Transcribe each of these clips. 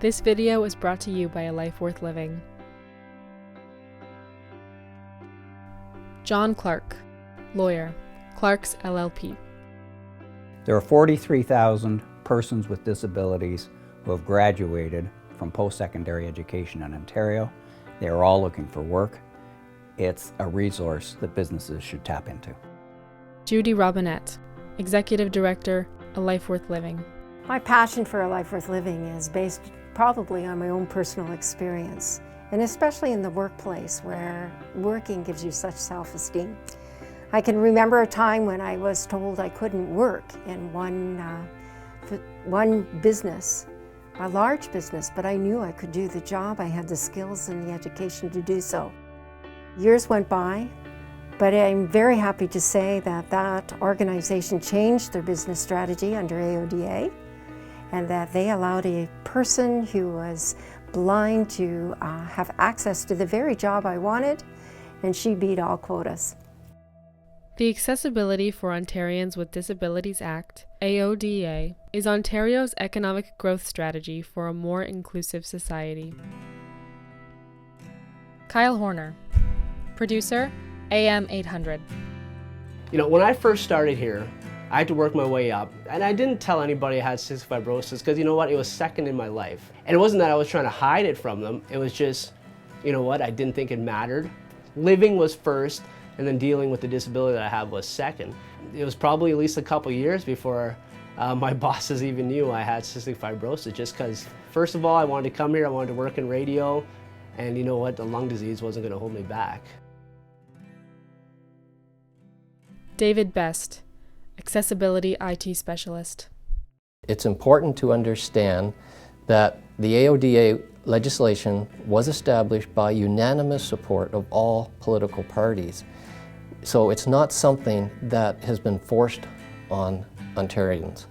This video is brought to you by A Life Worth Living. John Clark, lawyer, Clark's LLP. There are 43,000 persons with disabilities who have graduated from post-secondary education in Ontario. They are all looking for work. It's a resource that businesses should tap into. Judy Robinette, Executive Director, A Life Worth Living. My passion for A Life Worth Living is based probably on my own personal experience, and especially in the workplace where working gives you such self-esteem. I can remember a time when I was told I couldn't work in one business, a large business, but I knew I could do the job. I had the skills and the education to do so. Years went by, but I'm very happy to say that that organization changed their business strategy under AODA, and that they allowed a person who was blind to have access to the very job I wanted, and she beat all quotas. The Accessibility for Ontarians with Disabilities Act, AODA, is Ontario's economic growth strategy for a more inclusive society. Kyle Horner, producer, AM 800. You know, when I first started here, I had to work my way up, and I didn't tell anybody I had cystic fibrosis because, you know what, it was second in my life. And it wasn't that I was trying to hide it from them, it was just, you know what, I didn't think it mattered. Living was first, and then dealing with the disability that I have was second. It was probably at least a couple years before my bosses even knew I had cystic fibrosis, just because, first of all, I wanted to come here, I wanted to work in radio, and you know what, the lung disease wasn't going to hold me back. David Best, Accessibility IT Specialist. It's important to understand that the AODA legislation was established by unanimous support of all political parties. So it's not something that has been forced on Ontarians.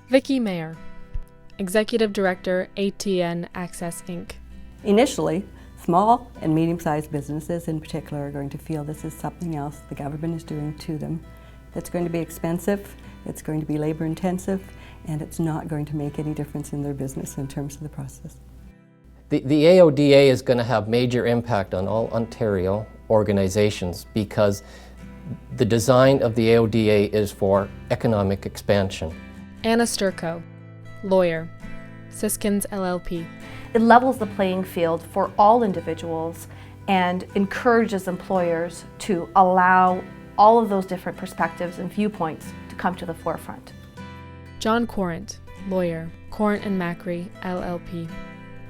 Vicki Mayer, Executive Director, ATN Access Inc. Initially, small and medium-sized businesses in particular are going to feel this is something else the government is doing to them. It's going to be expensive, it's going to be labor-intensive, and it's not going to make any difference in their business in terms of the process. The AODA is going to have major impact on all Ontario organizations because the design of the AODA is for economic expansion. Anna Sturko, lawyer, Siskins LLP. It levels the playing field for all individuals and encourages employers to allow all of those different perspectives and viewpoints to come to the forefront. John Corrant, lawyer, Corrant and Macri, LLP.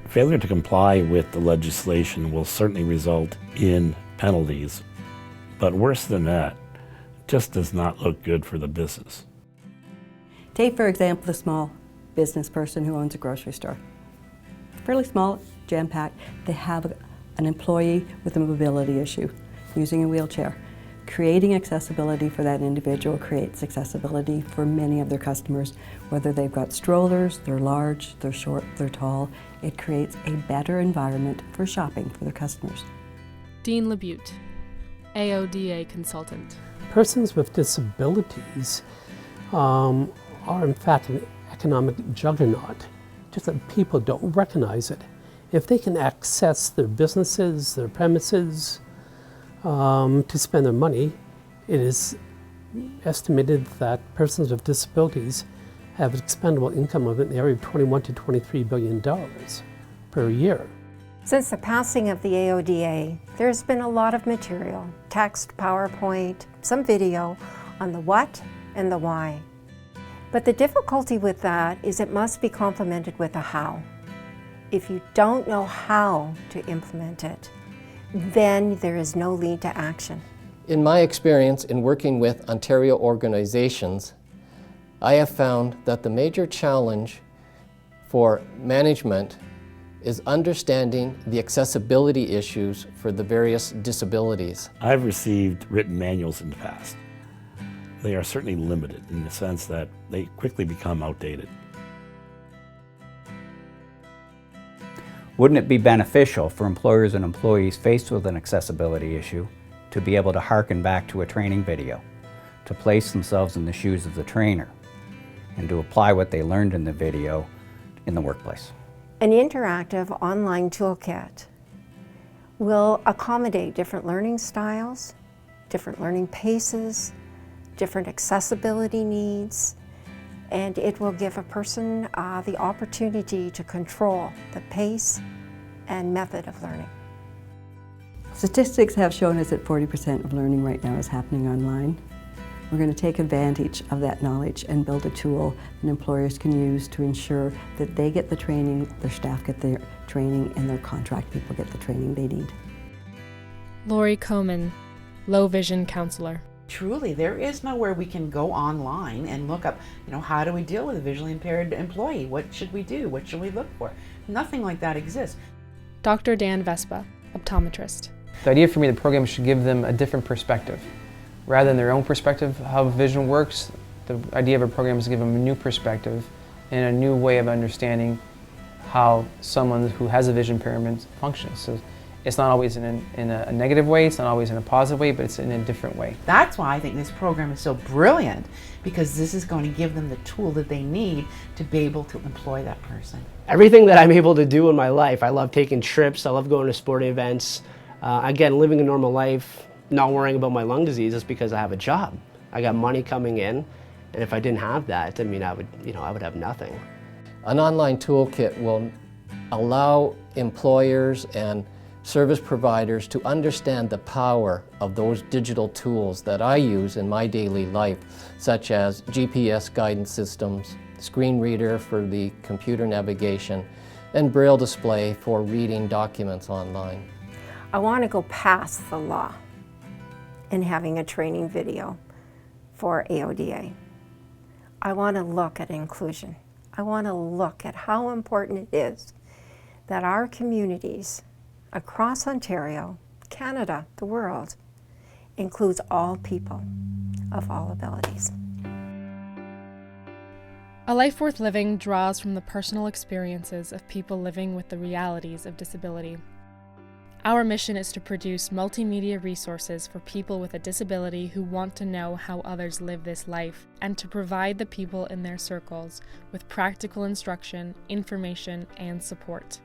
Failure to comply with the legislation will certainly result in penalties, but worse than that, it just does not look good for the business. Take, for example, the small business person who owns a grocery store. Fairly small, jam-packed. They have an employee with a mobility issue, using a wheelchair. Creating accessibility for that individual creates accessibility for many of their customers, whether they've got strollers, they're large, they're short, they're tall. It creates a better environment for shopping for their customers. Dean LeBute, AODA consultant. Persons with disabilities are in fact an economic juggernaut, just that people don't recognize it. If they can access their businesses, their premises, to spend their money, it is estimated that persons with disabilities have expendable income of an area of $21 to $23 billion per year. Since the passing of the AODA, there's been a lot of material, text, PowerPoint, some video on the what and the why. But the difficulty with that is it must be complemented with a how. If you don't know how to implement it, then there is no lead to action. In my experience in working with Ontario organizations, I have found that the major challenge for management is understanding the accessibility issues for the various disabilities. I've received written manuals in the past. They are certainly limited in the sense that they quickly become outdated. Wouldn't it be beneficial for employers and employees faced with an accessibility issue to be able to hearken back to a training video, to place themselves in the shoes of the trainer, and to apply what they learned in the video in the workplace. An interactive online toolkit will accommodate different learning styles, different learning paces, different accessibility needs, and it will give a person the opportunity to control the pace and method of learning. Statistics have shown us that 40% of learning right now is happening online. We're going to take advantage of that knowledge and build a tool that employers can use to ensure that they get the training, their staff get their training, and their contract people get the training they need. Lori Coman, low vision counselor. Truly, there is nowhere we can go online and look up, how do we deal with a visually impaired employee? What should we do? What should we look for? Nothing like that exists. Dr. Dan Vespa, optometrist. The idea for me, the program should give them a different perspective. Rather than their own perspective of how vision works, the idea of a program is to give them a new perspective and a new way of understanding how someone who has a vision impairment functions. So it's not always in a negative way, it's not always in a positive way, but it's in a different way. That's why I think this program is so brilliant, because this is going to give them the tool that they need to be able to employ that person. Everything that I'm able to do in my life, I love taking trips, I love going to sporting events. Again, living a normal life, not worrying about my lung disease is because I have a job. I got money coming in, and if I didn't have that, I would have nothing. An online toolkit will allow employers and service providers to understand the power of those digital tools that I use in my daily life, such as GPS guidance systems, screen reader for the computer navigation, and Braille display for reading documents online. I want to go past the law in having a training video for AODA. I want to look at inclusion. I want to look at how important it is that our communities across Ontario, Canada, the world, includes all people of all abilities. A Life Worth Living draws from the personal experiences of people living with the realities of disability. Our mission is to produce multimedia resources for people with a disability who want to know how others live this life, and to provide the people in their circles with practical instruction, information, and support.